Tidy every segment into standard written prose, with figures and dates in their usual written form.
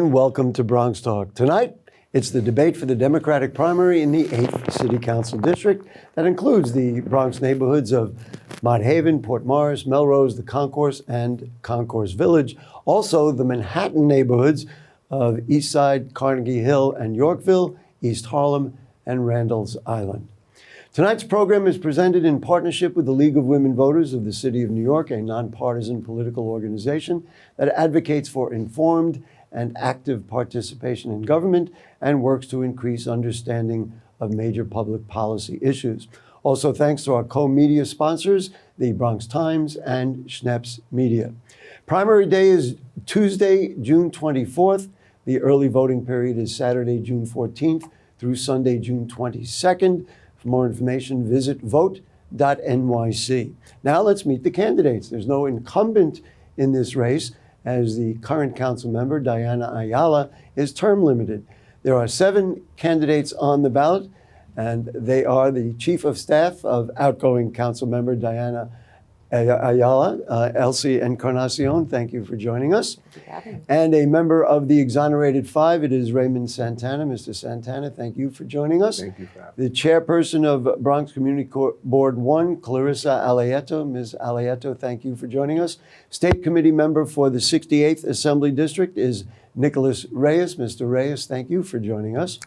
and welcome to BronxTalk. Tonight, it's the debate for the Democratic primary in the 8th City Council District that includes the Bronx neighborhoods of Mott Haven, Port Morris, Melrose, the Concourse, and Concourse Village. Also, the Manhattan neighborhoods of East Side, Carnegie Hill, and Yorkville, East Harlem, and Randall's Island. Tonight's program is presented in partnership with the League of Women Voters of the City of New York, a nonpartisan political organization that advocates for informed and active participation in government and works to increase understanding of major public policy issues. Also, thanks to our co-media sponsors, the Bronx Times and Schneppes Media. Primary day is Tuesday, June 24th. The early voting period is Saturday, June 14th through Sunday, June 22nd. For more information, visit vote.nyc. Now let's meet the candidates. There's no incumbent in this race, as the current council member, Diana Ayala, is term limited. There are 7 candidates on the ballot, and they are the Chief of Staff of outgoing council member Diana Ayala, Elsie Encarnacion, thank you for joining us. And a member of the Exonerated 5, it is Raymond Santana. Mr. Santana, thank you for joining us. Thank you for having me. The chairperson of Bronx Community Board 1, Clarisa Aleyto. Ms. Aleyto, thank you for joining us. State Committee member for the 68th Assembly District is Nicholas Reyes. Mr. Reyes, thank you for joining us.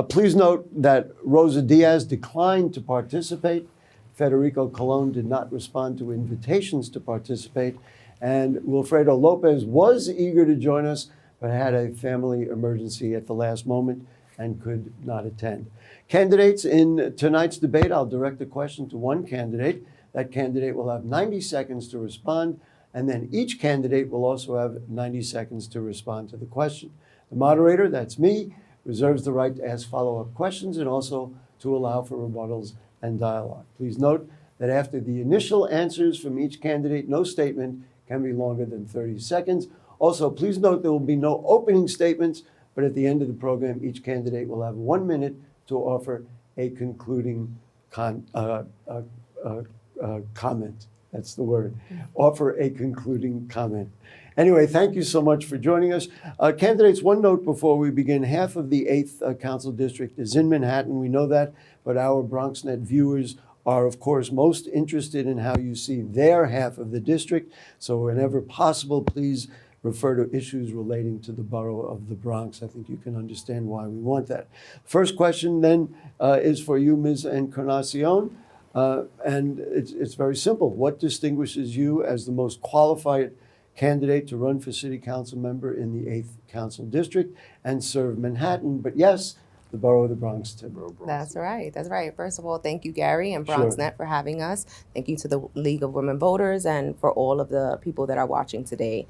Please note that Rosa Diaz declined to participate. Federico Colon did not respond to invitations to participate, and Wilfredo Lopez was eager to join us, but had a family emergency at the last moment and could not attend. Candidates in tonight's debate, I'll direct the question to one candidate. That candidate will have 90 seconds to respond, and then each candidate will also have 90 seconds to respond to the question. The moderator, that's me, reserves the right to ask follow-up questions and also to allow for rebuttals and dialogue. Please note that after the initial answers from each candidate, no statement can be longer than 30 seconds. Also, please note there will be no opening statements, but at the end of the program, each candidate will have 1 minute to offer a concluding comment. That's the word. Offer a concluding comment. Anyway, thank you so much for joining us. Candidates, one note before we begin. Half of the 8th Council District is in Manhattan. We know that, but our BronxNet viewers are, of course, most interested in how you see their half of the district. So whenever possible, please refer to issues relating to the borough of the Bronx. I think you can understand why we want that. First question, then, is for you, Ms. Encarnacion. And it's very simple. What distinguishes you as the most qualified candidate to run for city council member in the 8th Council District and serve Manhattan, but yes, the borough of the Bronx, Timber. That's right. That's right. First of all, thank you, Gary and BronxNet, for having us. Thank you to the League of Women Voters and for all of the people that are watching today.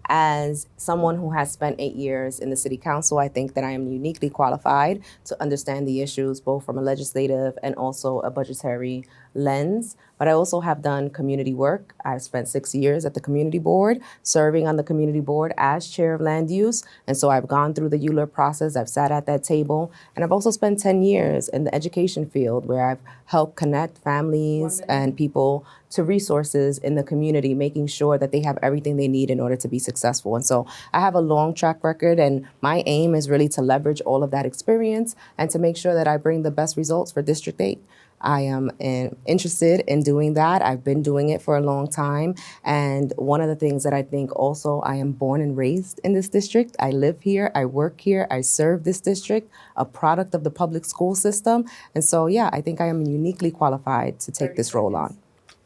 As someone who has spent 8 years in the city council, I think that I am uniquely qualified to understand the issues both from a legislative and also a budgetary lens. But I also have done community work. I've spent 6 years at the community board, serving on the community board as chair of land use. And so I've gone through the ULURP process. I've sat at that table. And I've also spent 10 years in the education field where I've helped connect families and people to resources in the community, making sure that they have everything they need in order to be successful. And so I have a long track record, and my aim is really to leverage all of that experience and to make sure that I bring the best results for District 8. I am interested in doing that. I've been doing it for a long time. And one of the things that I think also, I am born and raised in this district. I live here, I work here, I serve this district, a product of the public school system. And so, yeah, I think I am uniquely qualified to take this role on.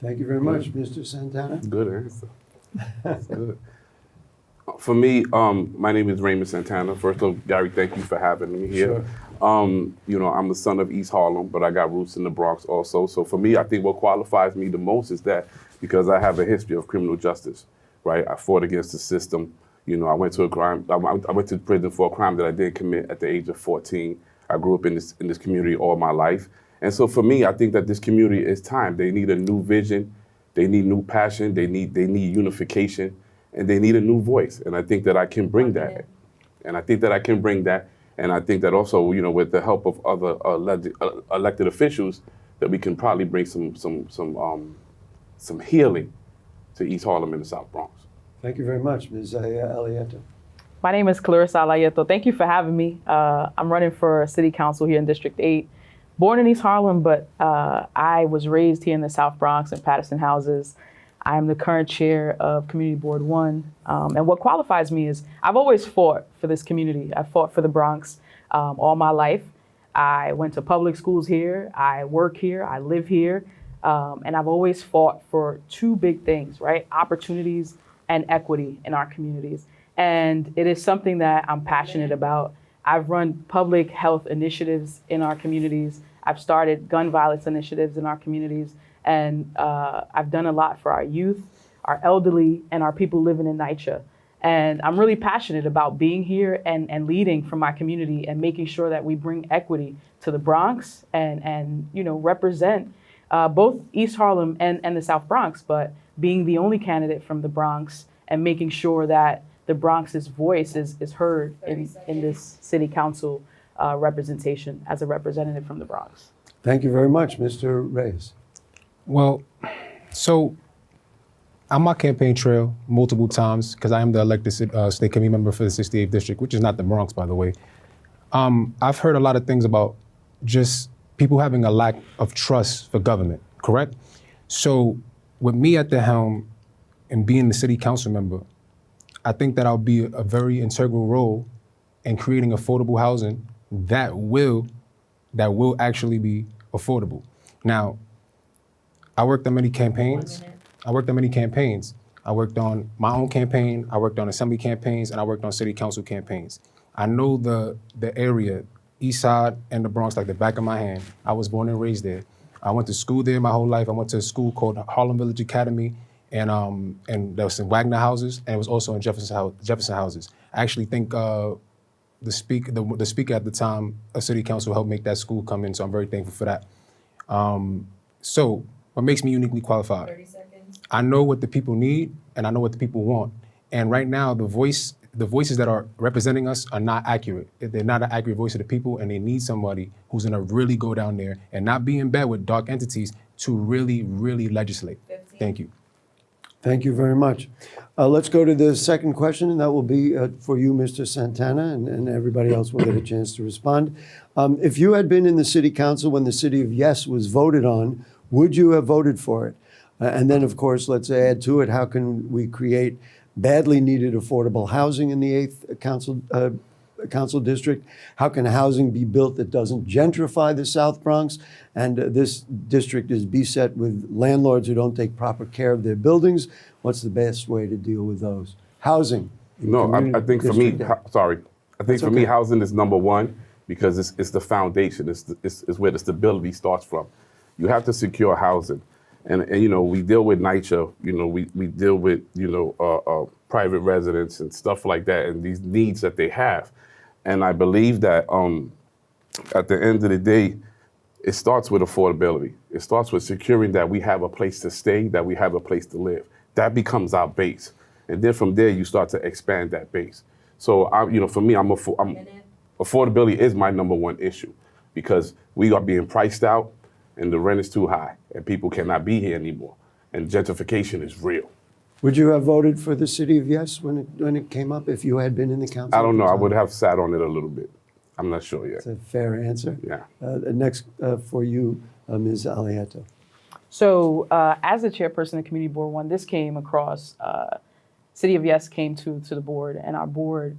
Thank you very much, Mr. Santana. Good answer. That's good. For me, my name is Raymond Santana. First of all, Gary, thank you for having me here. Sure. You know, I'm the son of East Harlem, but I got roots in the Bronx also. So for me, I think what qualifies me the most is that because I have a history of criminal justice, right? I fought against the system. You know, I went to prison for a crime that I did commit at the age of 14. I grew up in this community all my life. And so for me, I think that this community is time. They need a new vision. They need new passion. They need unification, and they need a new voice. And I think that I can bring that. And I think that I can bring that. And I think that also, you know, with the help of other elected officials, that we can probably bring some healing to East Harlem and the South Bronx. Thank you very much, Ms. Aleyto. My name is Clarisa Aleyto. Thank you for having me. I'm running for City Council here in District 8. Born in East Harlem, but I was raised here in the South Bronx in Patterson Houses. I am the current chair of Community Board 1. And what qualifies me is I've always fought for this community. I fought for the Bronx all my life. I went to public schools here. I work here. I live here. And I've always fought for two big things, right? Opportunities and equity in our communities. And it is something that I'm passionate about. I've run public health initiatives in our communities. I've started gun violence initiatives in our communities. And I've done a lot for our youth, our elderly, and our people living in NYCHA. And I'm really passionate about being here and leading for my community and making sure that we bring equity to the Bronx and represent both East Harlem and the South Bronx, but being the only candidate from the Bronx and making sure that the Bronx's voice is heard in this city council representation as a representative from the Bronx. Thank you very much, Mr. Reyes. Well, so on my campaign trail multiple times, because I am the elected state committee member for the 68th district, which is not the Bronx, by the way. I've heard a lot of things about just people having a lack of trust for government, correct? So with me at the helm and being the city council member, I think that I'll be a very integral role in creating affordable housing that will actually be affordable. Now, I worked on many campaigns. I worked on my own campaign, I worked on assembly campaigns, and I worked on city council campaigns. I know the area, East Side and the Bronx, like the back of my hand. I was born and raised there. I went to school there my whole life. I went to a school called Harlem Village Academy, and that was in Wagner Houses, and it was also in Jefferson Houses. I actually think the speaker at the time of city council helped make that school come in, so I'm very thankful for that. So what makes me uniquely qualified? 30 seconds. I know what the people need, and I know what the people want. And right now, the voices that are representing us are not accurate. They're not an accurate voice of the people, and they need somebody who's gonna really go down there and not be in bed with dark entities to really, really legislate. 15. Thank you. Thank you very much. Let's go to the second question, and that will be for you, Mr. Santana, and everybody else will get a chance to respond. If you had been in the city council when the city of Yes was voted on, would you have voted for it? And then, of course, let's add to it, how can we create badly needed affordable housing in the 8th council district? How can housing be built that doesn't gentrify the South Bronx? And this district is beset with landlords who don't take proper care of their buildings. What's the best way to deal with those? Housing. No, I think for me, for me, housing is number one because it's the foundation. It's where the stability starts from. You have to secure housing. And we deal with NYCHA, we deal with, private residents and stuff like that and these needs that they have. And I believe that at the end of the day, it starts with affordability. It starts with securing that we have a place to stay, that we have a place to live. That becomes our base. And then from there, you start to expand that base. So, for me, affordability is my number one issue because we are being priced out and the rent is too high and people cannot be here anymore. And gentrification is real. Would you have voted for the city of Yes when it came up if you had been in the council? I don't know. I would have sat on it a little bit. I'm not sure yet. That's a fair answer. Yeah. Next for you, Ms. Aleyto. So as the chairperson of Community Board 1, this came across, City of Yes came to the board, and our board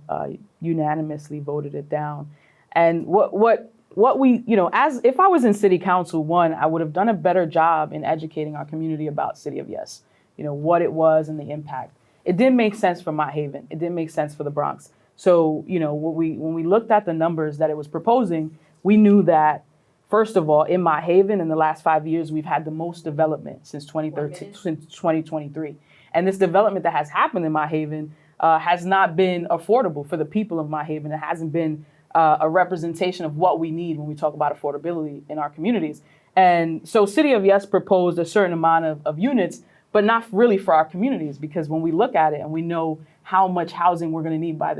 unanimously voted it down. And what we, as if I was in City Council 1, I would have done a better job in educating our community about City of Yes, what it was and the impact. It didn't make sense for Mott Haven. It didn't make sense for the Bronx. So, when we looked at the numbers that it was proposing, we knew that, first of all, in Mott Haven, in the last 5 years, we've had the most development since 2023. And this development that has happened in Mott Haven has not been affordable for the people of Mott Haven. It hasn't been a representation of what we need when we talk about affordability in our communities. And so City of Yes proposed a certain amount of units, but not really for our communities, because when we look at it and we know how much housing we're going to need by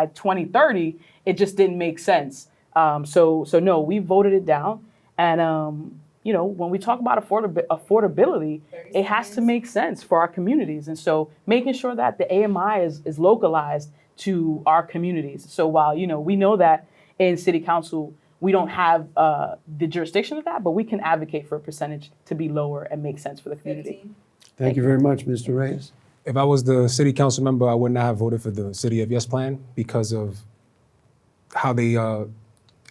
2030, it just didn't make sense. So no, we voted it down. And, when we talk about affordability, it has to make sense for our communities. And so making sure that the AMI is localized to our communities. So while, we know that in city council, we don't have the jurisdiction of that, but we can advocate for a percentage to be lower and make sense for the community. Thank you very much, Mr. Reyes. If I was the city council member, I would not have voted for the City of Yes plan because of how they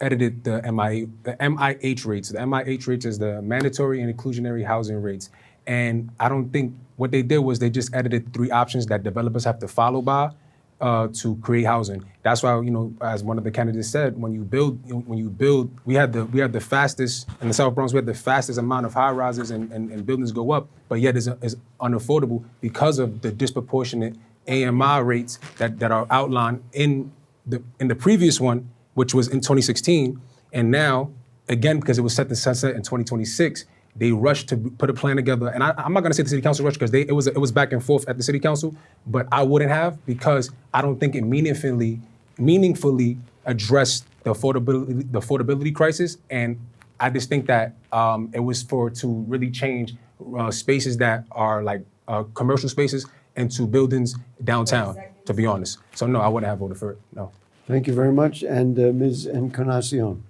edited the MIH rates. The MIH rates is the mandatory and inclusionary housing rates. And I don't think what they did was they just edited 3 options that developers have to follow by to create housing. That's why, as one of the candidates said, when you build, we had the fastest in the South Bronx. We had the fastest amount of high rises and buildings go up, but yet is unaffordable because of the disproportionate AMI rates that are outlined in the previous one, which was in 2016, and now again because it was set to sunset in 2026. They rushed to put a plan together, and I'm not going to say the city council rushed because it was back and forth at the city council, but I wouldn't have because I don't think it meaningfully addressed the affordability crisis, and I just think that it was to really change spaces that are like commercial spaces into buildings downtown. To be honest, so no, I wouldn't have voted for it. No. Thank you very much, and Ms. Encarnacion.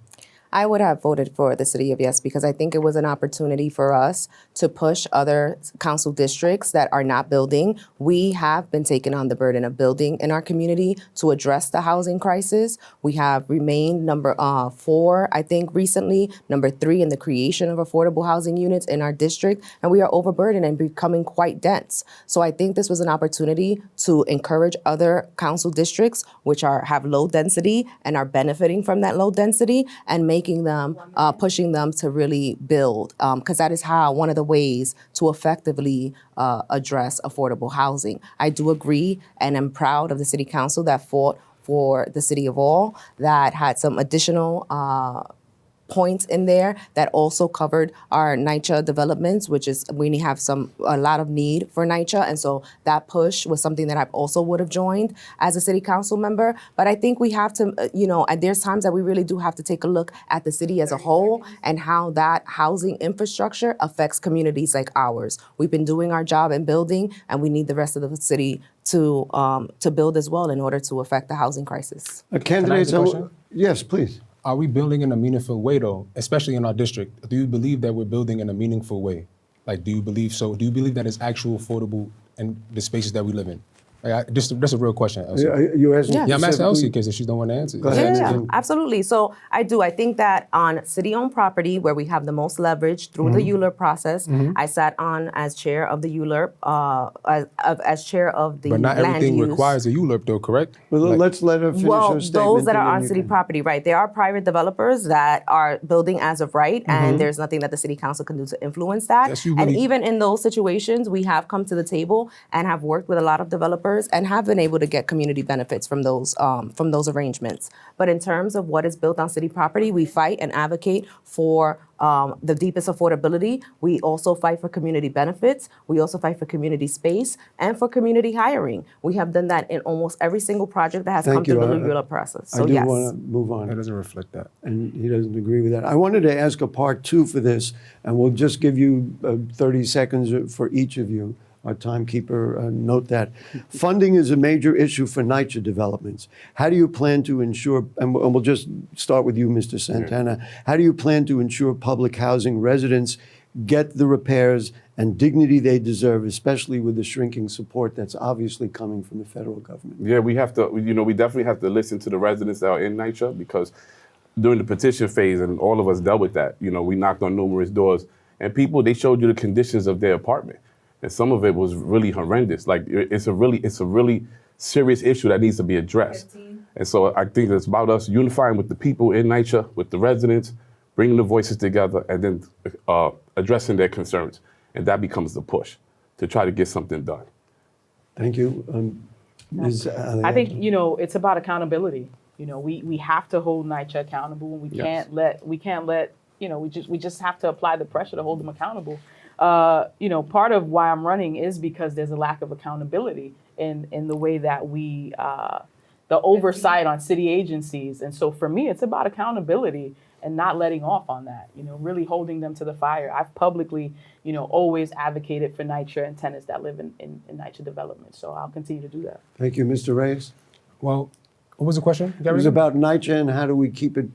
I would have voted for the City of Yes because I think it was an opportunity for us to push other council districts that are not building. We have been taking on the burden of building in our community to address the housing crisis. We have remained number 4, I think, recently, number 3 in the creation of affordable housing units in our district, and we are overburdened and becoming quite dense. So I think this was an opportunity to encourage other council districts which have low density and are benefiting from that low density and making them, pushing them to really build, because that is one of the ways to effectively address affordable housing. I do agree and am proud of the city council that fought for the city of all, that had some additional points in there that also covered our NYCHA developments, which is we have a lot of need for NYCHA, and so that push was something that I also would have joined as a city council member. But I think we have to, and there's times that we really do have to take a look at the city as a whole and how that housing infrastructure affects communities like ours. We've been doing our job in building, and we need the rest of the city to build as well in order to affect the housing crisis. Candidates, Can I ask a question? Yes, please. Are we building in a meaningful way, though, especially in our district? Do you believe that we're building in a meaningful way? Like, do you believe so? Do you believe that it's actual affordable in the spaces that we live in? That's a real question, Elsie. You're asking Yeah, I'm asking Elsie because if she don't want to answer. Go ahead. Yeah, absolutely. So I do. I think that on city-owned property where we have the most leverage through the ULURP process, I sat on as chair of the ULURP, as chair of the But not land everything use. requires a ULURP, though, correct? Well, let's let her finish Well, her statement. those that are and then on you city can- property, right? There are private developers that are building as of right, and there's nothing that the city council can do to influence that. Yes, you And really- even in those situations, we have come to the table and have worked with a lot of developers and have been able to get community benefits from those arrangements. But in terms of what is built on city property, we fight and advocate for the deepest affordability. We also fight for community benefits. We also fight for community space and for community hiring. We have done that in almost every single project that has Thank come through you. the ULURP process. So I do yes. want to move on. That doesn't reflect that. And he doesn't agree with that. I wanted to ask a part 2 for this, and we'll just give you 30 seconds for each of you. Our timekeeper, note that. Funding is a major issue for NYCHA developments. How do you plan to ensure, and we'll just start with you, Mr. Santana, how do you plan to ensure public housing residents get the repairs and dignity they deserve, especially with the shrinking support that's obviously coming from the federal government? Yeah, we have to, we definitely have to listen to the residents that are in NYCHA because during the petition phase, and all of us dealt with that, we knocked on numerous doors, and people, they showed you the conditions of their apartment. And some of it was really horrendous. Like it's a really serious issue that needs to be addressed. And so I think it's about us unifying with the people in NYCHA, with the residents, bringing the voices together, and then addressing their concerns. And that becomes the push to try to get something done. Thank you. Ms. I think, it's about accountability. We have to hold NYCHA accountable, and we can't let, we just have to apply the pressure to hold them accountable. Part of why I'm running is because there's a lack of accountability in the way that we, the oversight on city agencies. And so for me, it's about accountability and not letting off on that, really holding them to the fire. I've publicly, always advocated for NYCHA and tenants that live in NYCHA development. So I'll continue to do that. Thank you, Mr. Reyes. Well, what was the question? It was about NYCHA and how do we keep it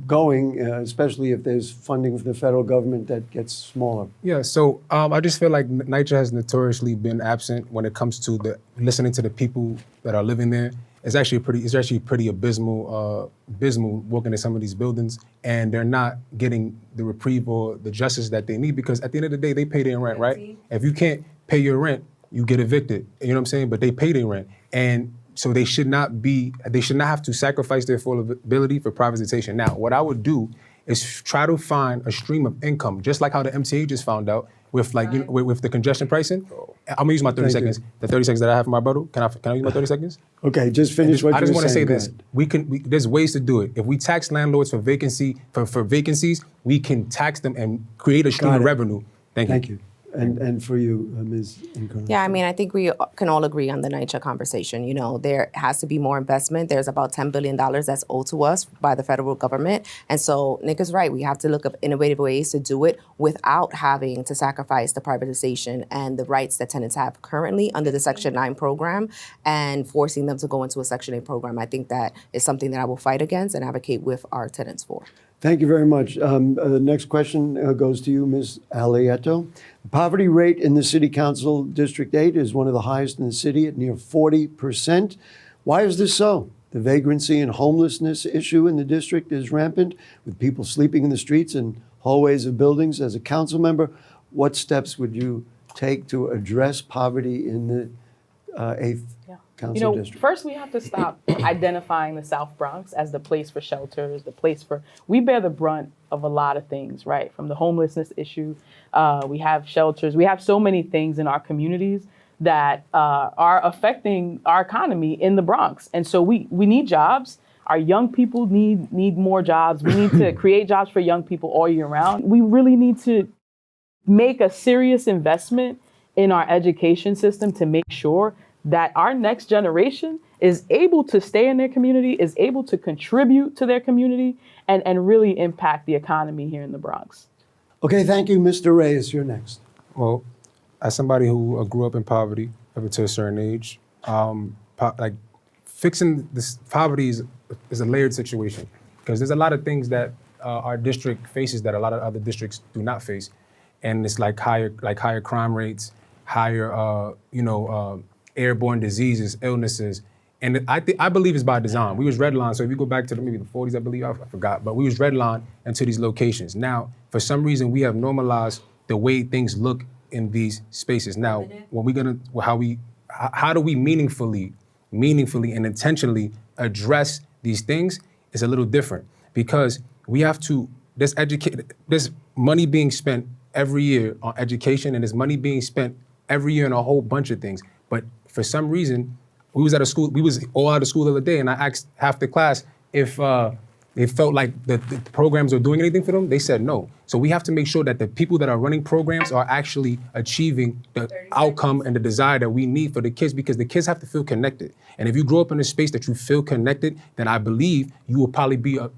going, especially if there's funding from the federal government that gets smaller. Yeah, so I just feel like NYCHA has notoriously been absent when it comes to listening to the people that are living there. It's actually pretty abysmal walking in some of these buildings, and they're not getting the reprieve or the justice that they need, because at the end of the day, they pay their rent, right? If you can't pay your rent, you get evicted. You know what I'm saying? But they pay their rent, and so they should not have to sacrifice their affordability for privatization. Now, what I would do is try to find a stream of income, just like how the MTA just found out with with the congestion pricing. I'm gonna use my 30 seconds. The 30 seconds that I have for my brother. Can I use my 30 seconds? Okay, just finish what you were saying. I just want to say Go this: ahead. there's ways to do it. If we tax landlords for vacancies, we can tax them and create a stream of revenue. Thank you. And for you, Ms. Encarnacion. Yeah, I mean, I think we can all agree on the NYCHA conversation. You know, there has to be more investment. There's about $10 billion that's owed to us by the federal government. And so Nick is right. We have to look up innovative ways to do it without having to sacrifice the privatization and the rights that tenants have currently under the Section 9 program and forcing them to go into a Section 8 program. I think that is something that I will fight against and advocate with our tenants for. Thank you very much. The next question goes to you, Ms. Aleyto. The poverty rate in the City Council District 8 is one of the highest in the city at near 40%. Why is this so? The vagrancy and homelessness issue in the district is rampant, with people sleeping in the streets and hallways of buildings. As a council member, what steps would you take to address poverty in the 8th Council District? First we have to stop identifying the South Bronx as the place for shelters, we bear the brunt of a lot of things, right? From the homelessness issue, we have shelters, we have so many things in our communities that are affecting our economy in the Bronx. And so we need jobs. Our young people need more jobs. We need to create jobs for young people all year round. We really need to make a serious investment in our education system to make sure that our next generation is able to stay in their community, is able to contribute to their community, and really impact the economy here in the Bronx. Okay, thank you. Mr. Reyes, you're next. Well, as somebody who grew up in poverty up to a certain age, fixing this poverty is a layered situation, because there's a lot of things that our district faces that a lot of other districts do not face, and it's like higher crime rates, higher airborne diseases, illnesses, and I believe it's by design. We was redlined, so if you go back to maybe the 40s, I believe, I forgot, but we was redlined into these locations. Now, for some reason, we have normalized the way things look in these spaces. Now, how do we meaningfully and intentionally address these things is a little different, because we have to, there's money being spent every year on education, and there's money being spent every year on a whole bunch of things. But for some reason, we was all out of school the other day, and I asked half the class if they felt like the programs are doing anything for them. They said no. So we have to make sure that the people that are running programs are actually achieving the outcome and the desire that we need for the kids, because the kids have to feel connected. And if you grow up in a space that you feel connected, then I believe you will probably you'll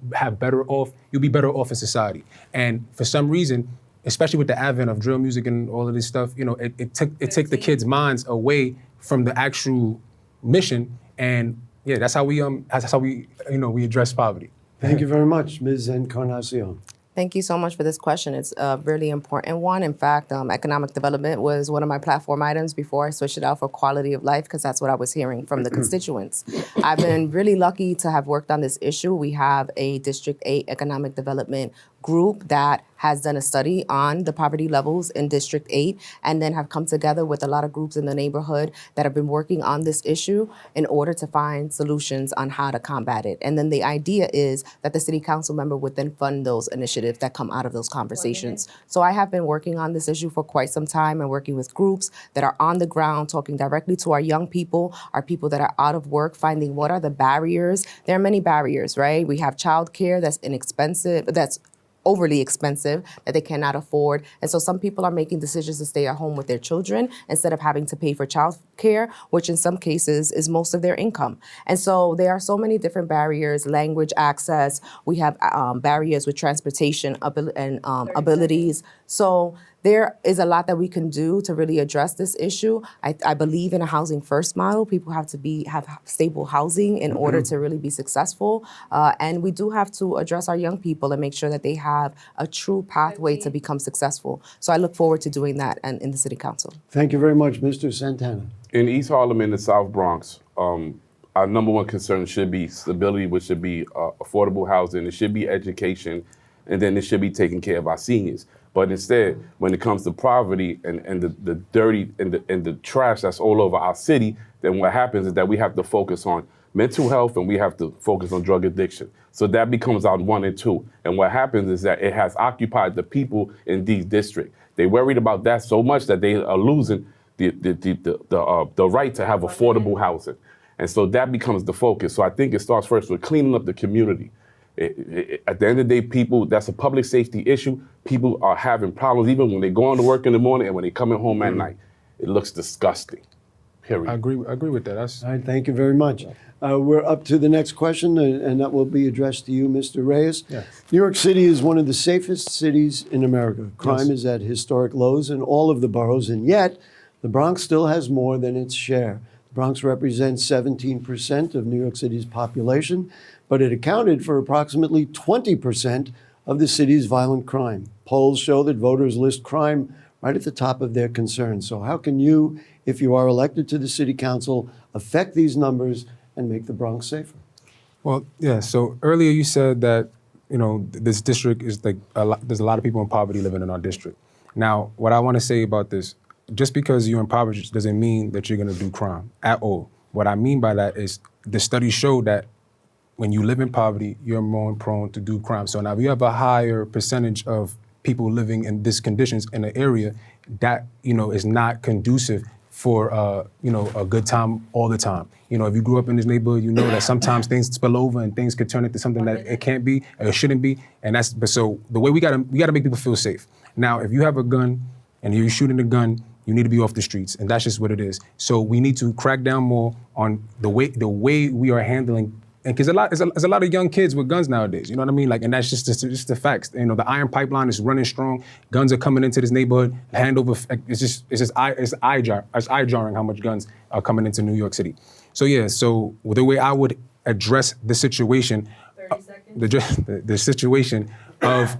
be better off in society. And for some reason, especially with the advent of drill music and all of this stuff, it took the kids' minds away from the actual mission. And yeah, that's how we address poverty. Thank you very much, Ms. Encarnacion. Thank you so much for this question. It's a really important one. In fact, economic development was one of my platform items before I switched it out for quality of life, because that's what I was hearing from the constituents. I've been really lucky to have worked on this issue. We have a District 8 economic development group that has done a study on the poverty levels in District 8, and then have come together with a lot of groups in the neighborhood that have been working on this issue in order to find solutions on how to combat it. And then the idea is that the city council member would then fund those initiatives that come out of those conversations. So I have been working on this issue for quite some time and working with groups that are on the ground, talking directly to our young people, our people that are out of work, finding what are the barriers. There are many barriers, right? We have childcare that's inexpensive, that's overly expensive, that they cannot afford. And so some people are making decisions to stay at home with their children instead of having to pay for child care, which in some cases is most of their income. And so there are so many different barriers, language access, we have barriers with transportation and abilities. So there is a lot that we can do to really address this issue. I believe in a housing first model. People have to have stable housing in order to really be successful. And we do have to address our young people and make sure that they have a true pathway to become successful. So I look forward to doing that in the City Council. Thank you very much, Mr. Santana. In East Harlem and the South Bronx, our number one concern should be stability, which should be affordable housing. It should be education, and then it should be taking care of our seniors. But instead, when it comes to poverty and the dirty and the trash that's all over our city, then what happens is that we have to focus on mental health and we have to focus on drug addiction. So that becomes our 1 and 2. And what happens is that it has occupied the people in these districts. They worried about that so much that they are losing the right to have affordable housing. And so that becomes the focus. So I think it starts first with cleaning up the community. At the end of the day, people, that's a public safety issue. People are having problems even when they go on to work in the morning and when they're coming home at night. It looks disgusting, period. I agree with that. That's All right, thank you very much. We're up to the next question, and that will be addressed to you, Mr. Reyes. Yeah. New York City is one of the safest cities in America. Crime Yes. is at historic lows in all of the boroughs, and yet the Bronx still has more than its share. The Bronx represents 17% of New York City's population, but it accounted for approximately 20% of the city's violent crime. Polls show that voters list crime right at the top of their concerns. So how can you, if you are elected to the City Council, affect these numbers and make the Bronx safer? Well, yeah. So earlier you said that, this district is like there's a lot of people in poverty living in our district. Now, what I want to say about this, just because you're impoverished doesn't mean that you're going to do crime at all. What I mean by that is the studies show that when you live in poverty, you're more prone to do crime. So now if you have a higher percentage of people living in these conditions in an area that, is not conducive for, a good time all the time. If you grew up in this neighborhood, you know that sometimes things spill over and things could turn into something that it can't be or it shouldn't be. But so the way we gotta make people feel safe. Now, if you have a gun and you're shooting a gun, you need to be off the streets, and that's just what it is. So we need to crack down more on the way we are handling, and because there's a lot of young kids with guns nowadays. You know what I mean? And that's just the facts. The iron pipeline is running strong. Guns are coming into this neighborhood. It's eye jarring how much guns are coming into New York City. So yeah, so the way I would address the situation, 30 seconds. the situation of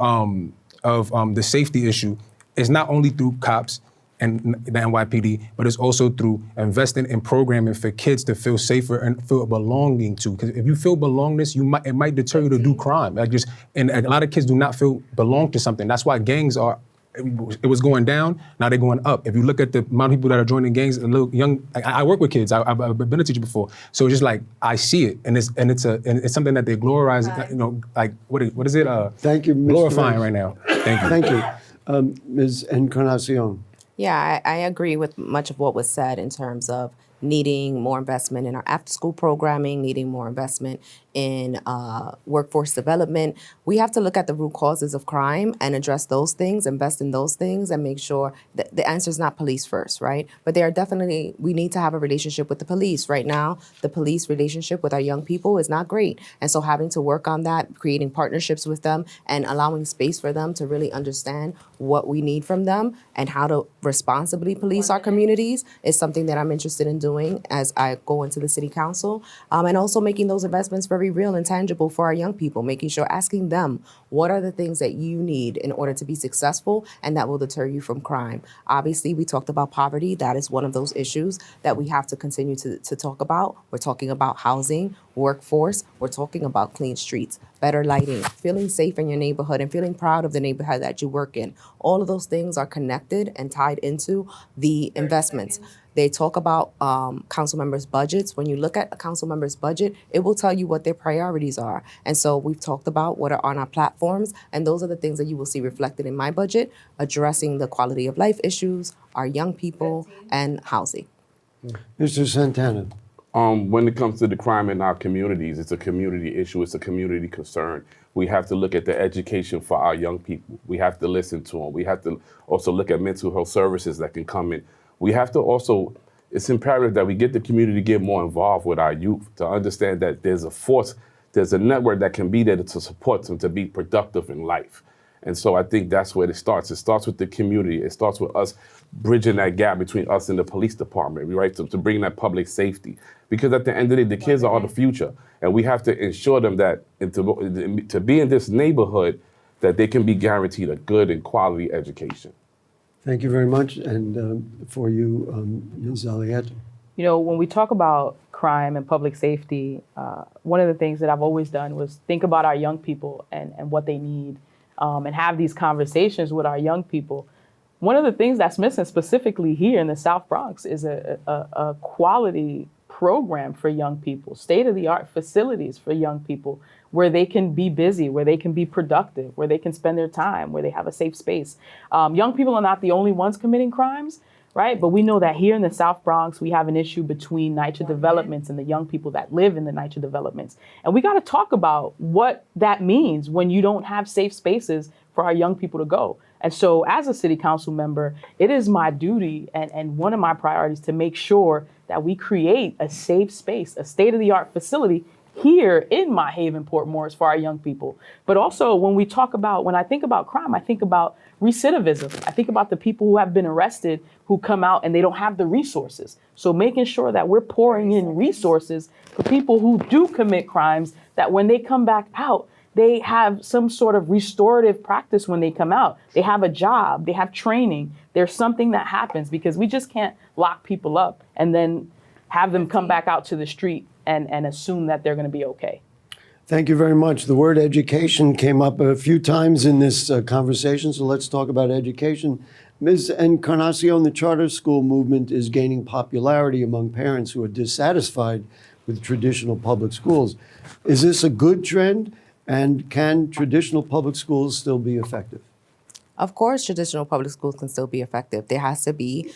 the safety issue is not only through cops and the NYPD, but it's also through investing in programming for kids to feel safer and feel belonging to. Because if you feel belongingness, it might deter you to do crime. And a lot of kids do not feel belong to something. That's why gangs it was going down, now they're going up. If you look at the amount of people that are joining gangs, a little young, I work with kids, I've been a teacher before. So it's just like, I see it, and it's something that they glorize, what is it? Thank you, Mr. Glorifying Reyes. right now. Thank you. Thank you. Ms. Encarnacion. Yeah, I agree with much of what was said in terms of needing more investment in our after-school programming, needing more investment in workforce development. We have to look at the root causes of crime and address those things, invest in those things, and make sure that the answer is not police first, right? But we need to have a relationship with the police. Right now, the police relationship with our young people is not great. And so having to work on that, creating partnerships with them and allowing space for them to really understand what we need from them and how to responsibly police our communities is something that I'm interested in doing as I go into the City Council. And also making those investments very real and tangible for our young people, making sure, asking them, what are the things that you need in order to be successful and that will deter you from crime? Obviously, we talked about poverty. That is one of those issues that we have to continue to talk about. We're talking about housing, workforce. We're talking about clean streets, better lighting, feeling safe in your neighborhood and feeling proud of the neighborhood that you work in. All of those things are connected and tied into the investments. They talk about council members' budgets. When you look at a council member's budget, it will tell you what their priorities are. And so we've talked about what are on our platforms, and those are the things that you will see reflected in my budget, addressing the quality of life issues, our young people, and housing. Mr. Santana. When it comes to the crime in our communities, it's a community issue, it's a community concern. We have to look at the education for our young people. We have to listen to them. We have to also look at mental health services that can come in. We have to also, it's imperative that we get the community to get more involved with our youth, to understand that there's a force, there's a network that can be there to support them to be productive in life. And so I think that's where it starts. It starts with the community. It starts with us bridging that gap between us and the police department, right? To bring that public safety. Because at the end of the day, the kids are the future. And we have to ensure them that to be in this neighborhood, that they can be guaranteed a good and quality education. Thank you very much. And for you, Ms. Aleyto. You know, when we talk about crime and public safety, one of the things that I've always done was think about our young people and what they need, and have these conversations with our young people. One of the things that's missing specifically here in the South Bronx is a quality program for young people, state-of-the-art facilities for young people where they can be busy, where they can be productive, where they can spend their time, where they have a safe space. Young people are not the only ones committing crimes, right? But we know that here in the South Bronx, we have an issue between NYCHA developments and the young people that live in the NYCHA developments. And we got to talk about what that means when you don't have safe spaces for our young people to go. And so as a city council member, it is my duty and one of my priorities to make sure that we create a safe space, a state-of-the-art facility here in my Haven, Port Morris for our young people. But also when I think about crime, I think about recidivism. I think about the people who have been arrested who come out and they don't have the resources. So making sure that we're pouring in resources for people who do commit crimes, that when they come back out, they have some sort of restorative practice when they come out. They have a job, they have training. There's something that happens because we just can't lock people up and then have them come back out to the street and assume that they're going to be okay. Thank you very much. The word education came up a few times in this conversation, so let's talk about education. Ms. Encarnacion, the charter school movement is gaining popularity among parents who are dissatisfied with traditional public schools. Is this a good trend, and can traditional public schools still be effective? Of course, traditional public schools can still be effective. There has to be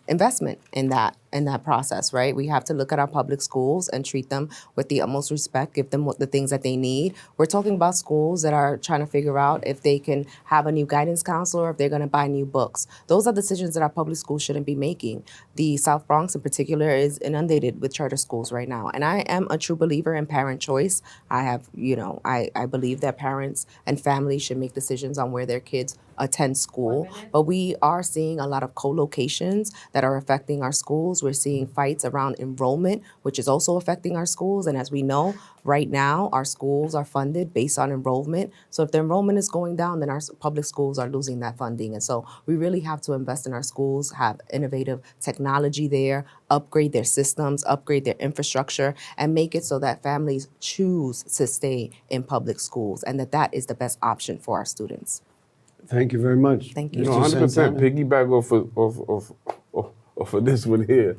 investment in that process, right? We have to look at our public schools and treat them with the utmost respect, give them the things that they need. We're talking about schools that are trying to figure out if they can have a new guidance counselor, if they're going to buy new books. Those are decisions that our public schools shouldn't be making. The South Bronx in particular is inundated with charter schools right now. And I am a true believer in parent choice. I believe that parents and families should make decisions on where their kids attend school, but we are seeing a lot of co-locations that are affecting our schools. We're seeing fights around enrollment, which is also affecting our schools. And as we know, right now, our schools are funded based on enrollment. So if the enrollment is going down, then our public schools are losing that funding. And so we really have to invest in our schools, have innovative technology there, upgrade their systems, upgrade their infrastructure, and make it so that families choose to stay in public schools and that is the best option for our students. Thank you very much. Thank you. 100% piggyback off of this one here.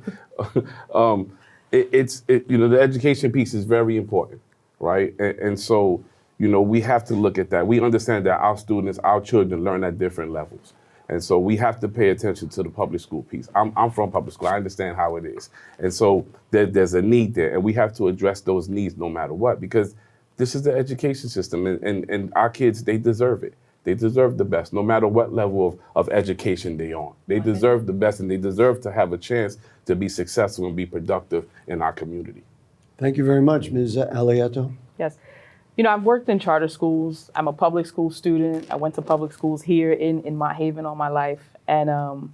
The education piece is very important, right? And so, we have to look at that. We understand that our students, our children learn at different levels. And so we have to pay attention to the public school piece. I'm from public school. I understand how it is. And so there's a need there, and we have to address those needs no matter what, because this is the education system, and our kids, they deserve it. They deserve the best, no matter what level of education they're on. They deserve the best, and they deserve to have a chance to be successful and be productive in our community. Thank you very much, Ms. Aleyto. Yes. I've worked in charter schools. I'm a public school student. I went to public schools here in my Haven all my life. And,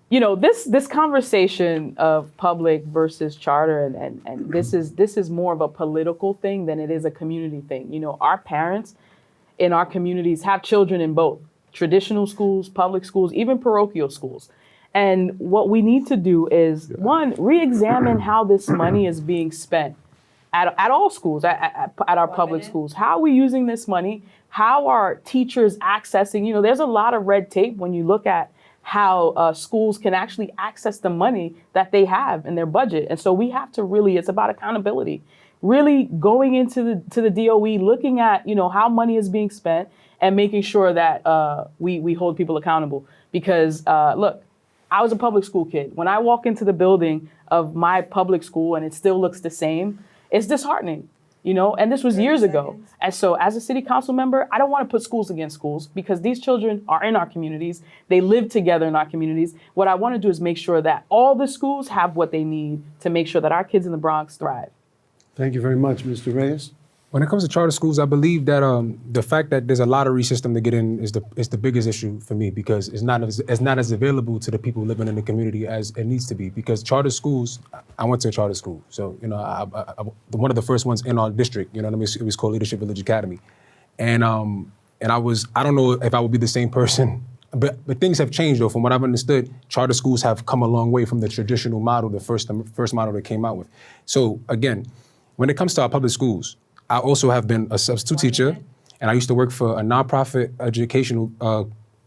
this conversation of public versus charter, and this is more of a political thing than it is a community thing. Our parents in our communities have children in both traditional schools, public schools, even parochial schools. And what we need to do is, one, re-examine how this money is being spent at all schools, at our public schools. How are we using this money? How are teachers accessing? There's a lot of red tape when you look at how schools can actually access the money that they have in their budget. And so we have to it's about accountability. Really going into the DOE, looking at how money is being spent and making sure that we hold people accountable. Because look, I was a public school kid. When I walk into the building of my public school and it still looks the same, it's disheartening. And this was years ago. And so as a city council member, I don't want to put schools against schools because these children are in our communities. They live together in our communities. What I want to do is make sure that all the schools have what they need to make sure that our kids in the Bronx thrive. Thank you very much, Mr. Reyes. When it comes to charter schools, I believe that the fact that there's a lottery system to get in is the biggest issue for me, because it's not as available to the people living in the community as it needs to be. Because charter schools, I went to a charter school, so I one of the first ones in our district. You know what I mean? It was called Leadership Village Academy, and I don't know if I would be the same person. But things have changed, though. From what I've understood, charter schools have come a long way from the traditional model, the first model they came out with. So again, when it comes to our public schools, I also have been a substitute teacher, and I used to work for a nonprofit educational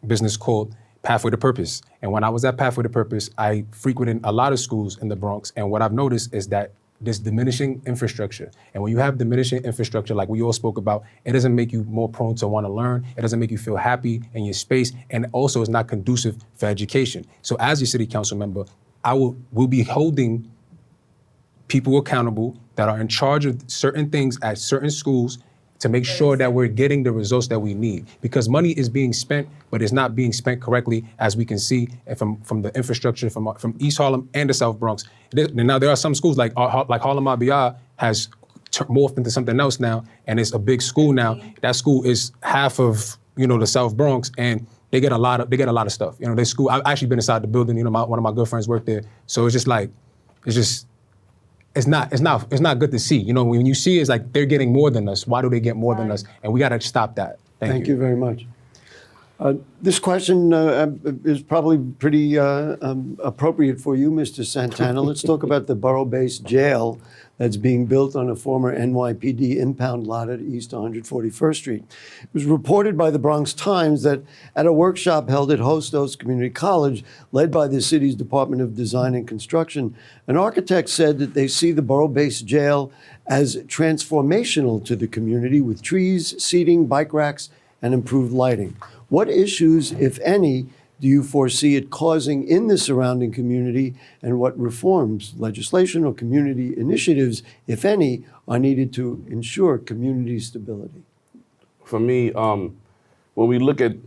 business called Pathway to Purpose. And when I was at Pathway to Purpose, I frequented a lot of schools in the Bronx, and what I've noticed is that there's diminishing infrastructure. And when you have diminishing infrastructure, like we all spoke about, it doesn't make you more prone to want to learn. It doesn't make you feel happy in your space. And also it's not conducive for education. So as your city council member, will be holding people accountable that are in charge of certain things at certain schools to make sure that we're getting the results that we need. Because money is being spent, but it's not being spent correctly, as we can see from the infrastructure from East Harlem and the South Bronx. Now there are some schools like Harlem IBI has morphed into something else now, and it's a big school now. That school is half of the South Bronx, and they get a lot of stuff. Their school. I've actually been inside the building. One of my good friends worked there, so it's not good to see. When you see it's like they're getting more than us. Why do they get more than us? And we got to stop that. Thank you very much. This question is probably pretty appropriate for you, Mr. Santana. Let's talk about the borough-based jail that's being built on a former NYPD impound lot at East 141st Street. It was reported by the Bronx Times that at a workshop held at Hostos Community College, led by the city's Department of Design and Construction, an architect said that they see the borough-based jail as transformational to the community, with trees, seating, bike racks, and improved lighting. What issues, if any, do you foresee it causing in the surrounding community, and what reforms, legislation, or community initiatives, if any, are needed to ensure community stability? For me, when we look at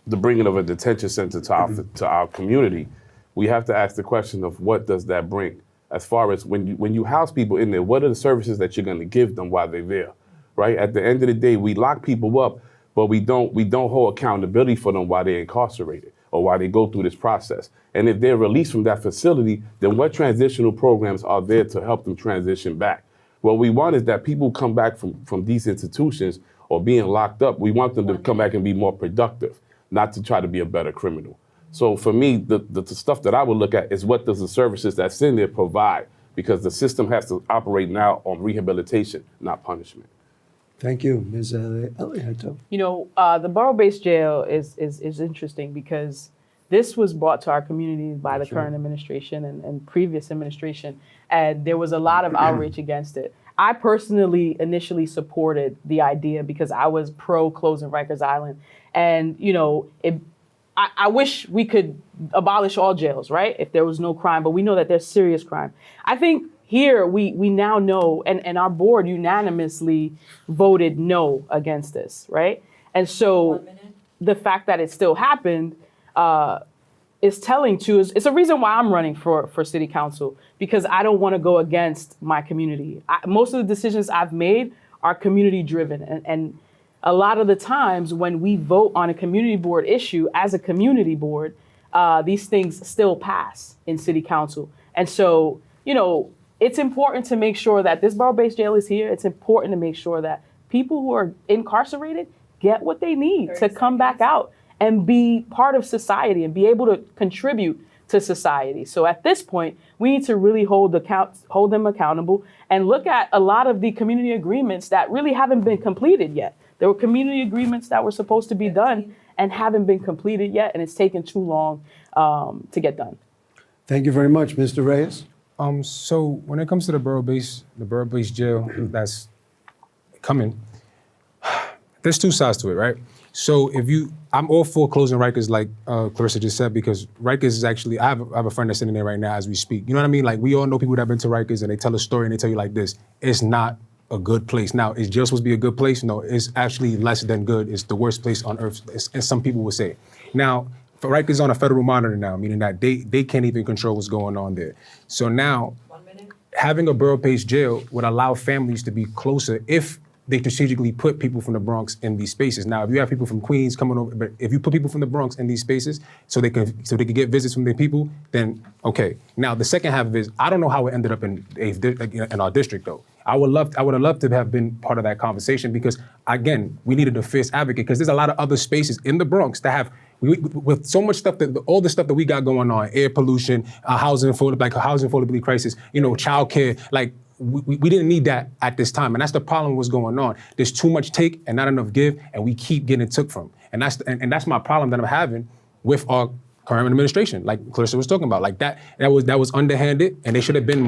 the bringing of a detention center to our community, we have to ask the question of what does that bring? As far as when you house people in there, what are the services that you're going to give them while they're there, right? At the end of the day, we lock people up, but we don't hold accountability for them while they're incarcerated or while they go through this process. And if they're released from that facility, then what transitional programs are there to help them transition back? What we want is that people come back from these institutions or being locked up, we want them to come back and be more productive, not to try to be a better criminal. So for me, the stuff that I would look at is what does the services that's in there provide? Because the system has to operate now on rehabilitation, not punishment. Thank you, Ms. Aleyto. The borough-based jail is interesting because this was brought to our community by the current administration and previous administration, and there was a lot of outreach against it. I personally initially supported the idea because I was pro closing Rikers Island, and I wish we could abolish all jails, right? If there was no crime, but we know that there's serious crime. I think here we now know, and our board unanimously voted no against this, right? And so the fact that it still happened is telling too. It's a reason why I'm running for city council, because I don't want to go against my community. Most of the decisions I've made are community driven, and a lot of the times when we vote on a community board issue as a community board, these things still pass in city council. And so, it's important to make sure that this borough-based jail is here. It's important to make sure that people who are incarcerated get what they need to come back out and be part of society and be able to contribute to society. So at this point, we need to really hold them accountable and look at a lot of the community agreements that really haven't been completed yet. There were community agreements that were supposed to be done and haven't been completed yet, and it's taken too long to get done. Thank you very much, Mr. Reyes. So when it comes to the borough-based jail that's coming, there's two sides to it, right? So I'm all for closing Rikers, like Clarisa just said, because Rikers is actually, I have a friend that's sitting there right now as we speak. You know what I mean? Like, we all know people that have been to Rikers, and they tell a story and they tell you like this: it's not a good place. Now, is jail supposed to be a good place? No, it's actually less than good. It's the worst place on earth, as some people would say. Now, Rikers on a federal monitor now, meaning that they can't even control what's going on there. So now, having a borough-based jail would allow families to be closer if they strategically put people from the Bronx in these spaces. Now, if you have people from Queens coming over, but if you put people from the Bronx in these spaces so they can get visits from their people, then okay. Now, the second half of it is, I don't know how it ended up in our district though. I would have loved to have been part of that conversation because, again, we needed a fierce advocate because there's a lot of other spaces in the Bronx that have, with so much stuff all the stuff that we got going on, air pollution, housing affordability crisis, childcare, like we didn't need that at this time. And that's the problem what's going on. There's too much take and not enough give, and we keep getting took from. And that's my problem that I'm having with our current administration, like Clarisa was talking about, like that was underhanded, and they should have been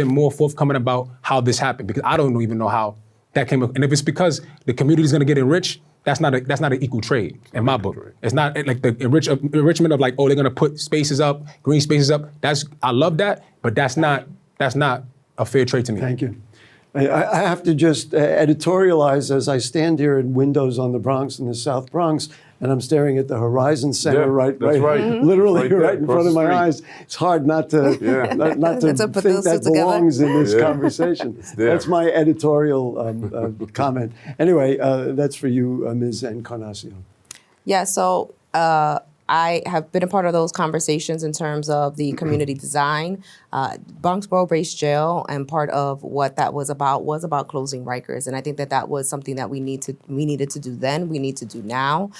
more forthcoming about how this happened, because I don't even know how that came up. And if it's because the community is going to get enriched, that's not an equal trade in my book. It's not like the enrichment of like, oh, they're going to put spaces up, green spaces up. I love that, but that's not a fair trade to me. Thank you. I have to just editorialize as I stand here at windows on the Bronx in the South Bronx, and I'm staring at the Horizon Center literally right in front of my eyes. It's hard not to not to think that belongs in this conversation. That's my editorial comment. Anyway, that's for you, Ms. Encarnacion. Yeah, so I have been a part of those conversations in terms of the community design. Bronx Borough-based jail, and part of what that was about closing Rikers. And I think that was something that we needed to do then, we need to do now.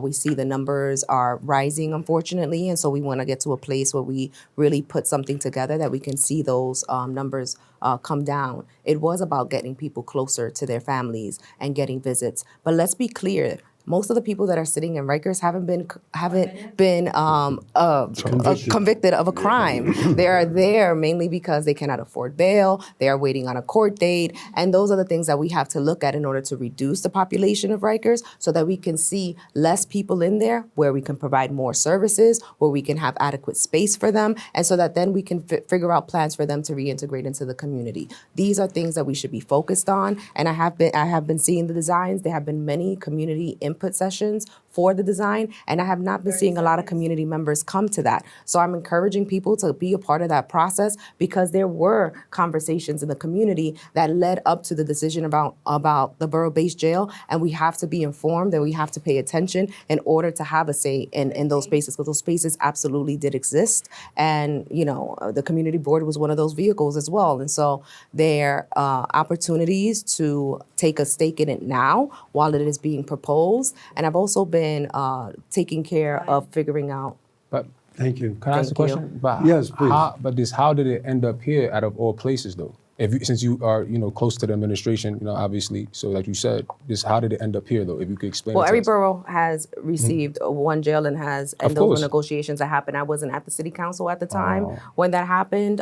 We see the numbers are rising, unfortunately, and so we want to get to a place where we really put something together that we can see those numbers come down. It was about getting people closer to their families and getting visits. But let's be clear. Most of the people that are sitting in Rikers haven't been convicted of a crime. They are there mainly because they cannot afford bail. They are waiting on a court date, and those are the things that we have to look at in order to reduce the population of Rikers, so that we can see less people in there, where we can provide more services, where we can have adequate space for them, and so that then we can figure out plans for them to reintegrate into the community. These are things that we should be focused on, and I have been seeing the designs. There have been many community input sessions for the design, and I have not been seeing a lot of community members come to that. So I'm encouraging people to be a part of that process, because there were conversations in the community that led up to the decision about the borough-based jail, and we have to be informed and we have to pay attention in order to have a say in those spaces, because those spaces absolutely did exist. And the community board was one of those vehicles as well. And so there are opportunities to take a stake in it now while it is being proposed. And I've also been taking care of figuring out. But thank you. Can I ask a question? But yes, please. How did it end up here out of all places, though? Since you are close to the administration, obviously, so like you said, how did it end up here, though? If you could explain. Well, every borough has received one jail, and those were negotiations that happened. I wasn't at the city council at the time when that happened,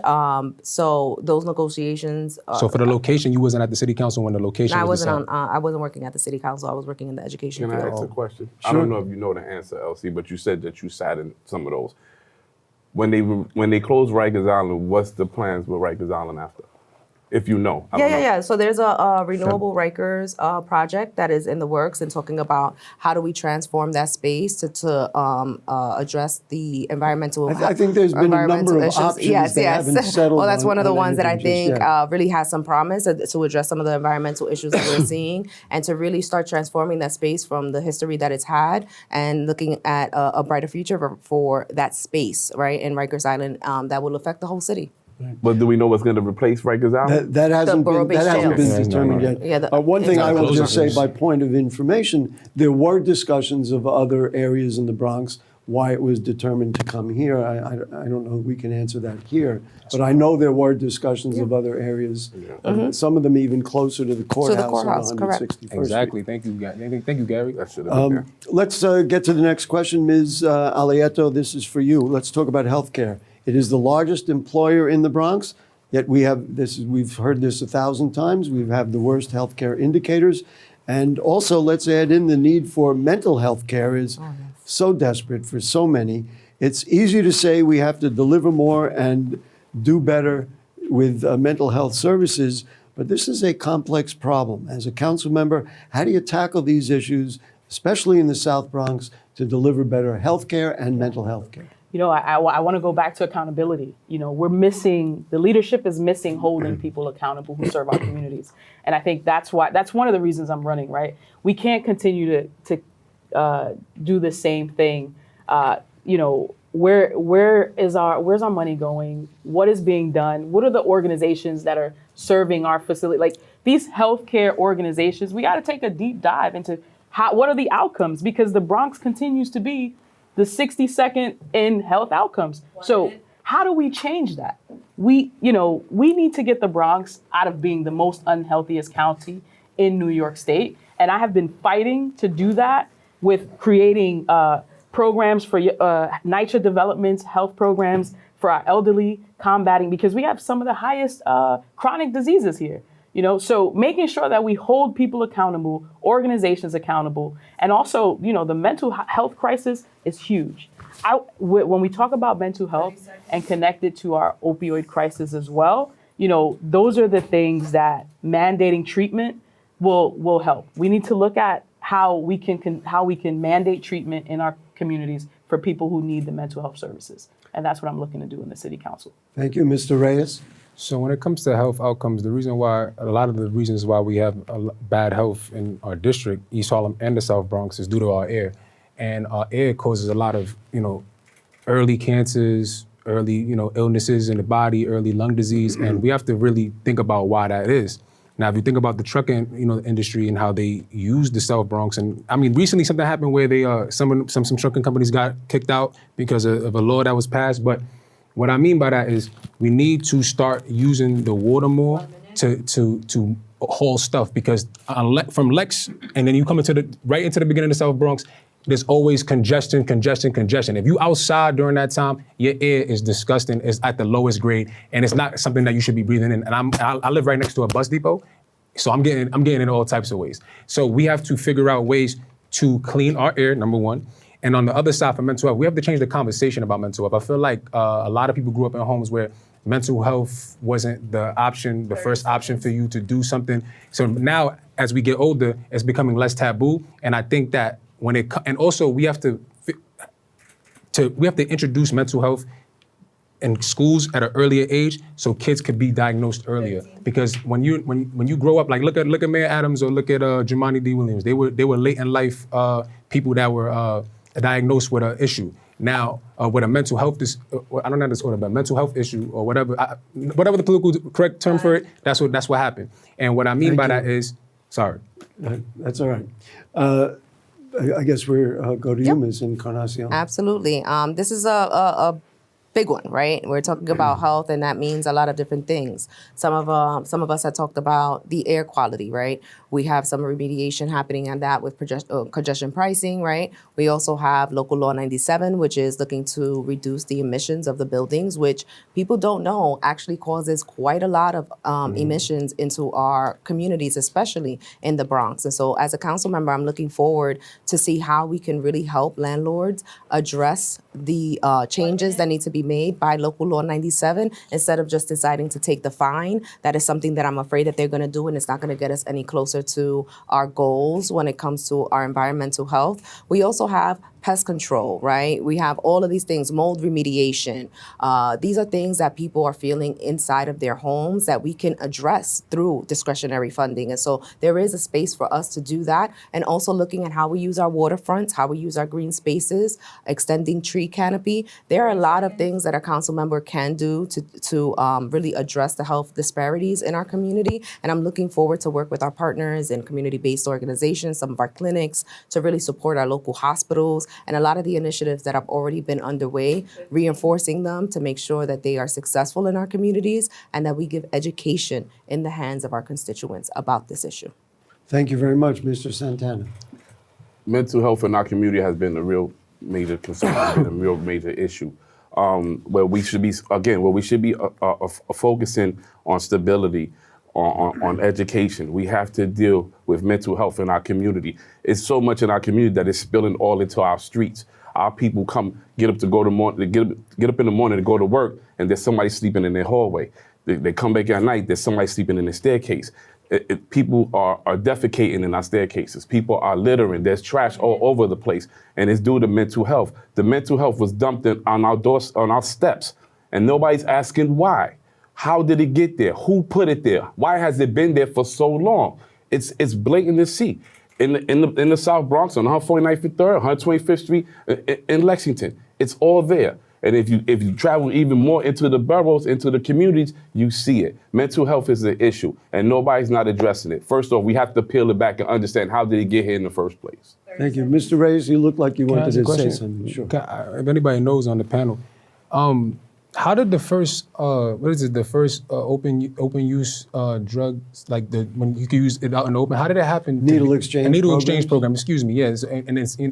so those negotiations. So for the location, you wasn't at the city council when the location. I wasn't working at the city council. I was working in the education field. Can I ask a question? Sure. I don't know if you know the answer, Elsie, but you said that you sat in some of those. When they closed Rikers Island, what's the plans with Rikers Island after? If you know. I don't know. So there's a renewable Rikers project that is in the works, and talking about how do we transform that space to address the environmental. I think there's been a number of options that haven't settled. Well, that's one of the ones that I anything think just yet. really has some promise to address some of the environmental issues that we're seeing, and to really start transforming that space from the history that it's had, and looking at a brighter future for that space, right, in Rikers Island, that will affect the whole city. But do we know what's going to replace Rikers Island? That hasn't been jails. determined yet. Yeah, one thing I will just say closures. by point of information, there were discussions of other areas in the Bronx, why it was determined to come here. I don't know if we can answer that here, but I know there were discussions of other areas, some of them even closer to the courthouse, on 161st Street. Exactly. Thank you, Gary. That should have been there. Let's get to the next question. Ms. Aleyto, this is for you. Let's talk about healthcare. It is the largest employer in the Bronx, yet we've heard this 1,000 times. We have the worst healthcare indicators. And also, let's add in the need for mental health care is so desperate for so many. It's easy to say we have to deliver more and do better with mental health services, but this is a complex problem. As a council member, how do you tackle these issues, especially in the South Bronx, to deliver better health care and mental health care? I want to go back to accountability. The leadership is missing holding people accountable who serve our communities. And I think that's one of the reasons I'm running, right? We can't continue to do the same thing. Where's our money going? What is being done? What are the organizations that are serving our facility? Like these healthcare organizations, we got to take a deep dive into what are the outcomes, because the Bronx continues to be the 62nd in health outcomes. So how do we change that? We need to get the Bronx out of being the most unhealthiest county in New York State. And I have been fighting to do that with creating programs for NYCHA developments, health programs for our elderly, combating, because we have some of the highest chronic diseases here. So making sure that we hold people accountable, organizations accountable, and also, the mental health crisis is huge. When we talk about mental health and connect it to our opioid crisis as well, those are the things that mandating treatment will help. We need to look at how we can mandate treatment in our communities for people who need the mental health services. And that's what I'm looking to do in the city council. Thank you, Mr. Reyes. So when it comes to health outcomes, a lot of the reasons why we have bad health in our district, East Harlem and the South Bronx, is due to our air. And our air causes a lot of, early cancers, early, illnesses in the body, early lung disease. And we have to really think about why that is. Now, if you think about the trucking, industry and how they use the South Bronx, and I mean, recently something happened where they, some trucking companies got kicked out because of a law that was passed. But what I mean by that is we need to start using the water more to haul stuff, because from Lex and then you come right into the beginning of the South Bronx, there's always congestion. If you outside during that time, your air is disgusting. It's at the lowest grade, and it's not something that you should be breathing in. And I live right next to a bus depot, so I'm getting in all types of ways. So we have to figure out ways to clean our air, number one. And on the other side, for mental health, we have to change the conversation about mental health. I feel like a lot of people grew up in homes where mental health wasn't the first option for you to do something. So now, as we get older, it's becoming less taboo. And I think that and also we have to introduce mental health in schools at an earlier age, so kids could be diagnosed earlier. Because when you grow up, like look at Mayor Adams or look at Jumaane D. Williams, they were late in life people that were diagnosed with an issue. Now, with a mental health, I don't know disorder, but mental health issue or whatever the political correct term for it, that's what happened. And what I mean by that is, sorry. That's all right. I guess we'll go to you, Ms. Encarnacion. Absolutely. This is a big one, right? We're talking about health, and that means a lot of different things. Some of us have talked about the air quality, right? We have some remediation happening on that with congestion pricing, right? We also have Local Law 97, which is looking to reduce the emissions of the buildings, which people don't know actually causes quite a lot of emissions into our communities, especially in the Bronx. And so as a council member, I'm looking forward to see how we can really help landlords address the changes that need to be made by Local Law 97 instead of just deciding to take the fine. That is something that I'm afraid that they're going to do, and it's not going to get us any closer to our goals when it comes to our environmental health. We also have pest control, right? We have all of these things, mold remediation. These are things that people are feeling inside of their homes that we can address through discretionary funding. And so there is a space for us to do that. And also looking at how we use our waterfronts, how we use our green spaces, extending tree canopy. There are a lot of things that a council member can do to really address the health disparities in our community. And I'm looking forward to work with our partners and community-based organizations, some of our clinics, to really support our local hospitals and a lot of the initiatives that have already been underway, reinforcing them to make sure that they are successful in our communities and that we give education in the hands of our constituents about this issue. Thank you very much, Mr. Santana. Mental health in our community has been a real major concern, a real major issue. Where we should be focusing on stability, on education. We have to deal with mental health in our community. It's so much in our community that is spilling all into our streets. Our people get up in the morning to go to work, and there's somebody sleeping in their hallway. They come back at night, there's somebody sleeping in the staircase. People are defecating in our staircases. People are littering. There's trash all over the place, and it's due to mental health. The mental health was dumped on our doors, on our steps, and nobody's asking why. How did it get there? Who put it there? Why has it been there for so long? It's blatant to see. In the South Bronx, on 149th and 3rd, 125th Street, in Lexington, it's all there. And if you travel even more into the boroughs, into the communities, you see it. Mental health is an issue, and nobody's not addressing it. First off, we have to peel it back and understand how did it get here in the first place. Thank you. Mr. Reyes, you look like you Can I wanted ask a to say question? something. Sure. If anybody knows on the panel, how did the first open use drugs, like when you could use it out in the open, how did it happen? Needle exchange a needle programs? exchange program. Excuse me. Yes,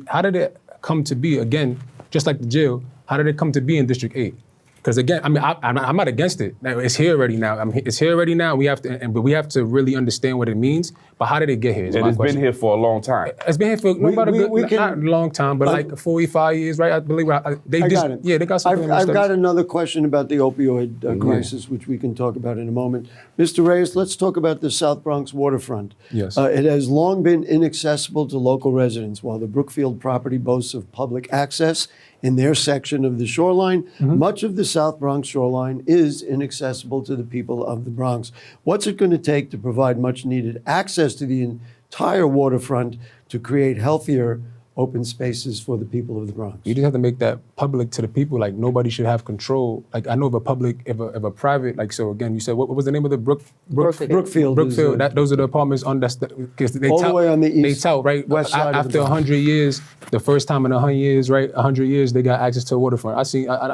how did it come to be again? Just like the jail, how did it come to be in District 8? Because again, I mean, I'm not against it. It's here already now. It's here already now. But we have to really understand what it means. But how did it get here? And it's been here for a long time. It's been here for not a long time, but like 45 years, right? I believe they got it. Yeah, they got something. I've got another question about the opioid crisis, which we can talk about in a moment. Mr. Reyes, let's talk about the South Bronx waterfront. Yes. It has long been inaccessible to local residents. While the Brookfield property boasts of public access in their section of the shoreline, much of the South Bronx shoreline is inaccessible to the people of the Bronx. What's it going to take to provide much needed access to the entire waterfront to create healthier open spaces for the people of the Bronx? You just have to make that public to the people. Like nobody should have control. Like I know of a public, if a private. Like so again, you said what was the name of the Brookfield. Brookfield. Those are the apartments on that. Because they All the tout, way on the They east, tout right west side of the after Bronx. 100 years. The first time in 100 years, right? 100 years they got access to a waterfront. I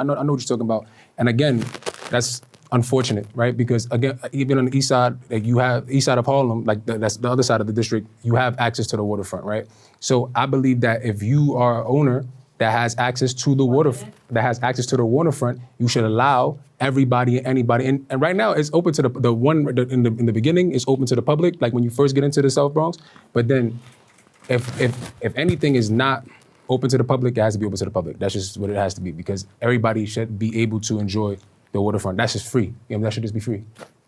know what you're talking about. And again, that's unfortunate, right? Because again, even on the east side, like you have east side of Harlem, like that's the other side of the district, you have access to the waterfront, right? So I believe that if you are an owner that has access to the waterfront, you should allow everybody and anybody. And right now, it's open to in the beginning, it's open to the public, like when you first get into the South Bronx. But then, if anything is not open to the public, it has to be open to the public. That's just what it has to be, because everybody should be able to enjoy the waterfront. That's just free. That should just be free.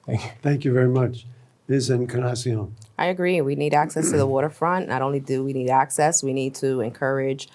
Thank you. Thank you very much. Ms. Encarnacion. I agree. We need access to the waterfront. Not only do we need access, we need to encourage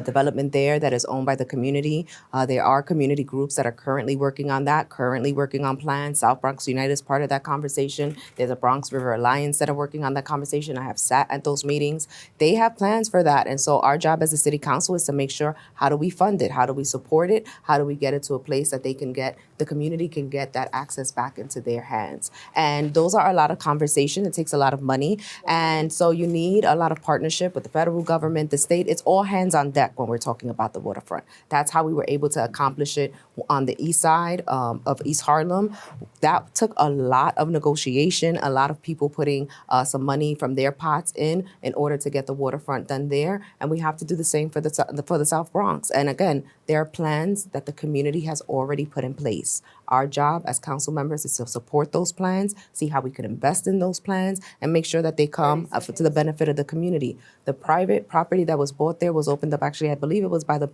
development there that is owned by the community. There are community groups that are currently working on that, currently working on plans. South Bronx United is part of that conversation. There's a Bronx River Alliance that are working on that conversation. I have sat at those meetings. They have plans for that. And so our job as a city council is to make sure, how do we fund it? How do we support it? How do we get it to a place that the community can get that access back into their hands? And those are a lot of conversation. It takes a lot of money. And so you need a lot of partnership with the federal government, the state. It's all hands on deck when we're talking about the waterfront. That's how we were able to accomplish it on the east side of East Harlem. That took a lot of negotiation, a lot of people putting some money from their pots in order to get the waterfront done there. And we have to do the same for the South Bronx. And again, there are plans that the community has already put in place. Our job as council members is to support those plans, see how we could invest in those plans, and make sure that they come to the benefit of the community. The private property that was bought there was opened up, actually, I believe it was by the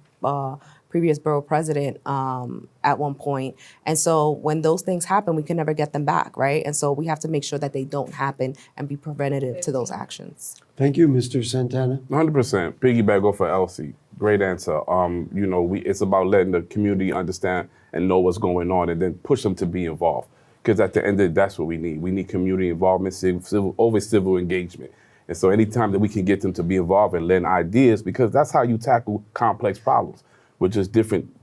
previous borough president at one point. And so when those things happen, we can never get them back, right? And so we have to make sure that they don't happen and be preventative to those actions. Thank you, Mr. Santana. 100%. Piggyback off of Elsie. Great answer. It's about letting the community understand and know what's going on, and then push them to be involved. Because at the end of the day, that's what we need. We need community involvement, civil engagement. And so anytime that we can get them to be involved and lend ideas, because that's how you tackle complex problems, with just different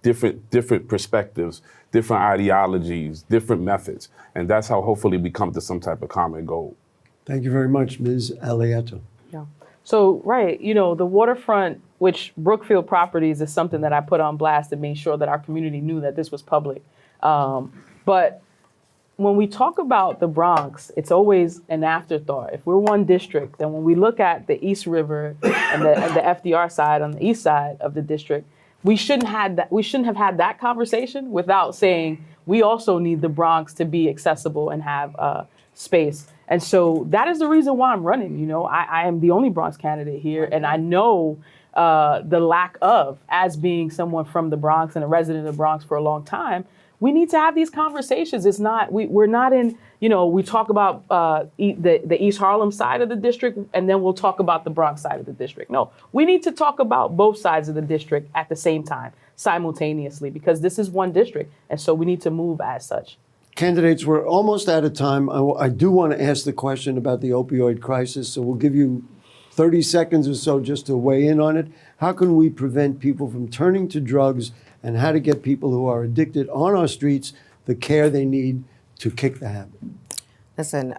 perspectives, different ideologies, different methods. And that's how hopefully we come to some type of common goal. Thank you very much, Ms. Aleyto. Yeah. So, right, the waterfront, which Brookfield Properties is something that I put on blast and made sure that our community knew that this was public. But when we talk about the Bronx, it's always an afterthought. If we're one district, then when we look at the East River and the FDR side on the east side of the district, we shouldn't have had that conversation without saying we also need the Bronx to be accessible and have space. And so that is the reason why I'm running. I am the only Bronx candidate here, and I know the lack of, as being someone from the Bronx and a resident of the Bronx for a long time, we need to have these conversations. It's not, we're not in, we talk about the East Harlem side of the district, and then we'll talk about the Bronx side of the district. No, we need to talk about both sides of the district at the same time, simultaneously, because this is one district, and so we need to move as such. Candidates, we're almost out of time. I do want to ask the question about the opioid crisis, so we'll give you 30 seconds or so just to weigh in on it. How can we prevent people from turning to drugs, and how to get people who are addicted on our streets the care they need to kick the habit? Listen,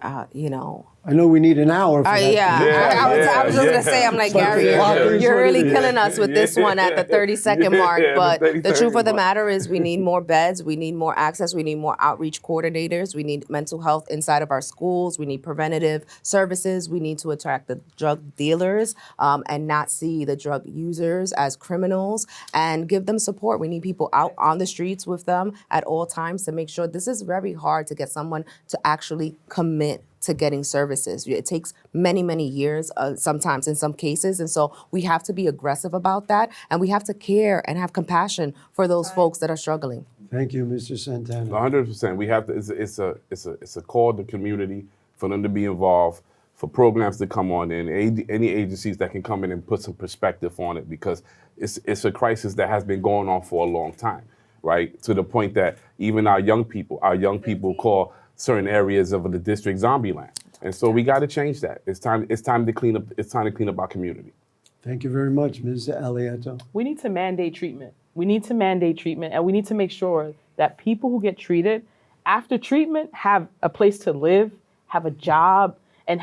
I know we need an hour for that. I was just going to say, I'm like, Gary, you're really killing us with this one at the 30-second mark. But the truth of the matter is we need more beds. We need more access. We need more outreach coordinators. We need mental health inside of our schools. We need preventative services. We need to attract the drug dealers and not see the drug users as criminals, and give them support. We need people out on the streets with them at all times to make sure. This is very hard to get someone to actually commit to getting services. It takes many, many years, sometimes in some cases. And so we have to be aggressive about that. And we have to care and have compassion for those folks that are struggling. Thank you, Mr. Santana. 100%. We have to, it's a call to the community for them to be involved, for programs to come on in, any agencies that can come in and put some perspective on it, because it's a crisis that has been going on for a long time, right? To the point that even our young people call certain areas of the district zombie land. And so we got to change that. It's time to clean up our community. Thank you very much, Ms. Aleyto. We need to mandate treatment. And we need to make sure that people who get treated after treatment have a place to live, have a job, and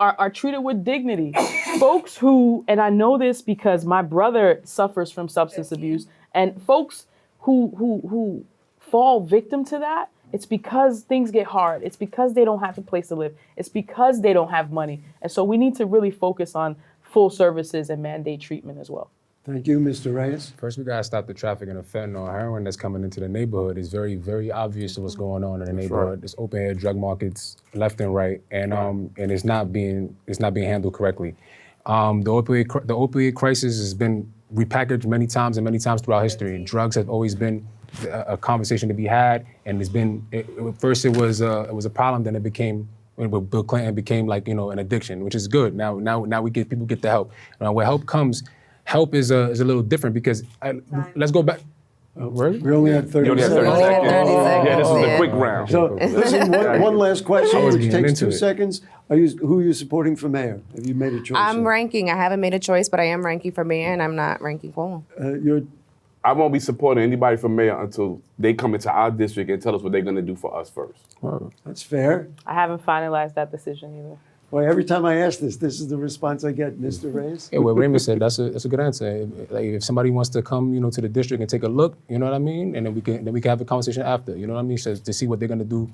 are treated with dignity. Folks who, and I know this because my brother suffers from substance abuse, and folks who fall victim to that, it's because things get hard. It's because they don't have a place to live. It's because they don't have money. And so we need to really focus on full services and mandate treatment as well. Thank you, Mr. Reyes. First, we got to stop the trafficking of fentanyl and heroin that's coming into the neighborhood. It's very, very obvious what's going on in the neighborhood. Right. There's open-air drug markets left and right, and it's not being handled correctly. The opioid crisis has been repackaged many times throughout history. Drugs have always been a conversation to be had, and first it was a problem, then it became, with Bill Clinton, became like an addiction, which is good. Now people get the help. Where help comes, help is a little different, because let's go back. We only had 30 seconds. Yeah, this is the quick round. So listen, one last question, which takes into 2 it. seconds. Who are you supporting for mayor? Have you made a choice? I'm ranking. I haven't made a choice, but I am ranking for mayor, and I'm not ranking Cuomo. I won't be supporting anybody for mayor until they come into our district and tell us what they're going to do for us first. That's fair. I haven't finalized that decision either. Boy, every time I ask this is the response I get, Mr. Reyes. Yeah, what Raymond said, that's a good answer. Like, if somebody wants to come, to the district and take a look, you know what I mean, and then we can have a conversation after, you know what I mean, so to see what they're gonna do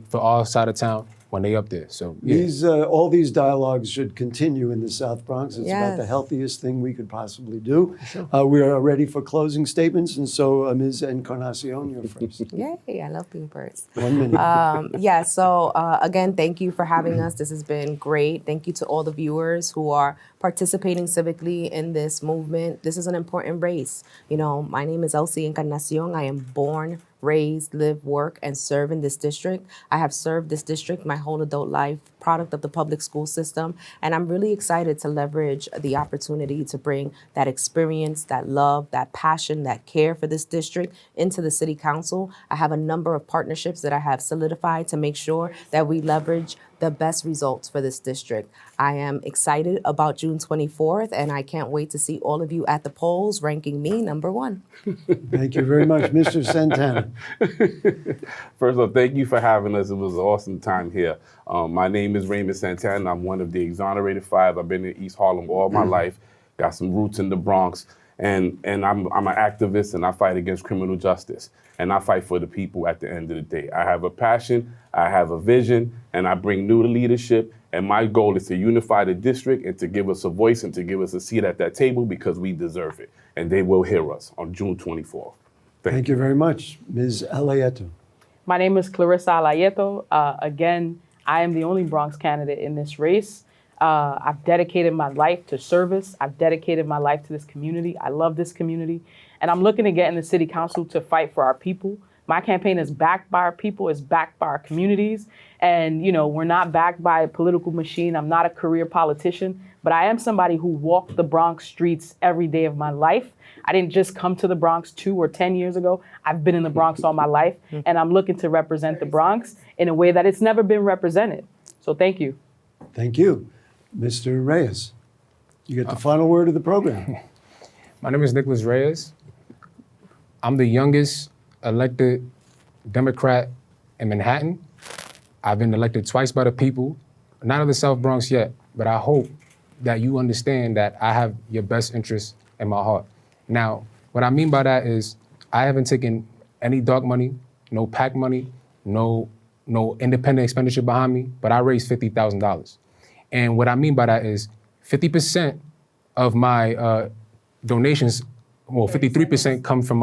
for our side of town when they up there. So yeah. All these dialogues should continue in the South Bronx. It's about the Yes. healthiest thing we could possibly do. We are ready for closing statements, and so Ms. Encarnacion, you're first. Yay, I love being first. 1 minute. So again, thank you for having us. This has been great. Thank you to all the viewers who are participating civically in this movement. This is an important race. My name is Elsie Encarnacion. I am born, raised, live, work, and serve in this district. I have served this district my whole adult life, product of the public school system, and I'm really excited to leverage the opportunity to bring that experience, that love, that passion, that care for this district into the city council. I have a number of partnerships that I have solidified to make sure that we leverage the best results for this district. I am excited about June 24th, and I can't wait to see all of you at the polls ranking me number 1. Thank you very much, Mr. Santana. First of all, thank you for having us. It was an awesome time here. My name is Raymond Santana. I'm one of the exonerated 5. I've been in East Harlem all my life, got some roots in the Bronx, and I'm an activist, and I fight against criminal justice. And I fight for the people at the end of the day. I have a passion, I have a vision, and I bring new leadership. And my goal is to unify the district and to give us a voice and to give us a seat at that table, because we deserve it. And they will hear us on June 24th. Thank you very much, Ms. Aleyto. My name is Clarisa Aleyto. Again, I am the only Bronx candidate in this race. I've dedicated my life to service. I've dedicated my life to this community. I love this community. And I'm looking to get in the city council to fight for our people. My campaign is backed by our people, is backed by our communities. And, you know, we're not backed by a political machine. I'm not a career politician, but I am somebody who walked the Bronx streets every day of my life. I didn't just come to the Bronx 2 or 10 years ago. I've been in the Bronx all my life, and I'm looking to represent the Bronx in a way that it's never been represented. So thank you. Thank you. Mr. Reyes, you get the final word of the program. My name is Nicholas Reyes. I'm the youngest elected Democrat in Manhattan. I've been elected twice by the people, not of the South Bronx yet, but I hope that you understand that I have your best interests in my heart. Now, what I mean by that is I haven't taken any dark money, no PAC money, no independent expenditure behind me, but I raised $50,000. And what I mean by that is 50% of my donations, well, 53% come from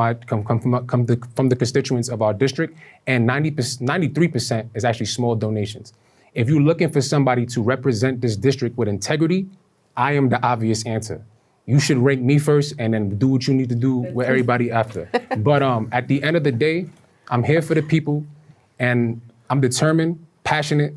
the constituents of our district, and 93% is actually small donations. If you're looking for somebody to represent this district with integrity, I am the obvious answer. You should rank me first and then do what you need to do with everybody after. But at the end of the day, I'm here for the people, and I'm determined, passionate.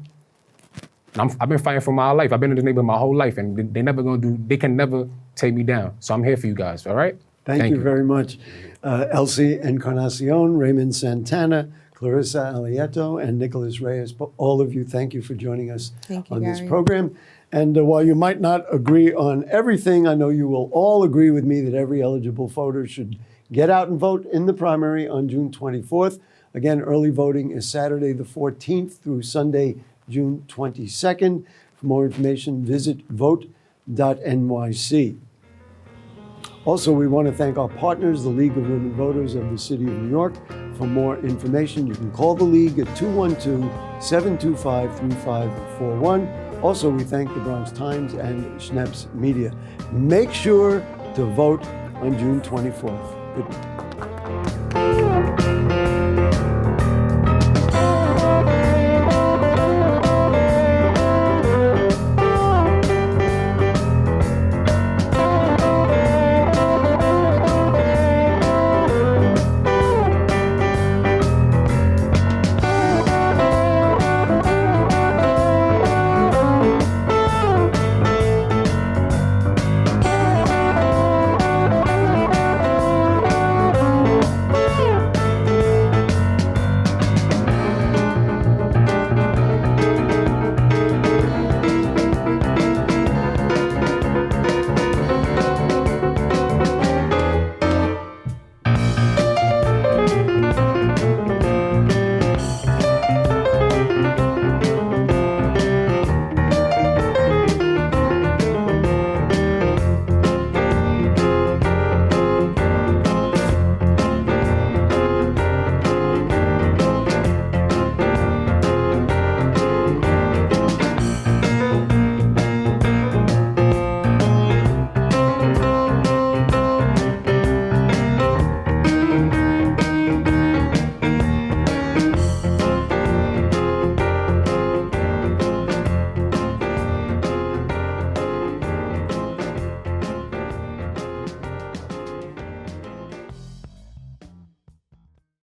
I've been fighting for my life. I've been in this neighborhood my whole life, and they can never take me down. So I'm here for you guys, all right? Thank you very much. Elsie Encarnacion, Raymond Santana, Clarisa Aleyto, and Nicholas Reyes. All of you, thank you for joining us on this program. And while you might not agree on everything, I know you will all agree with me that every eligible voter should get out and vote in the primary on June 24th. Again, early voting is Saturday the 14th through Sunday, June 22nd. For more information, visit vote.nyc. Also, we want to thank our partners, the League of Women Voters of the City of New York. For more information, you can call the League at 212-725-3541. Also, we thank the Bronx Times and Schneps Media. Make sure to vote on June 24th. Good night.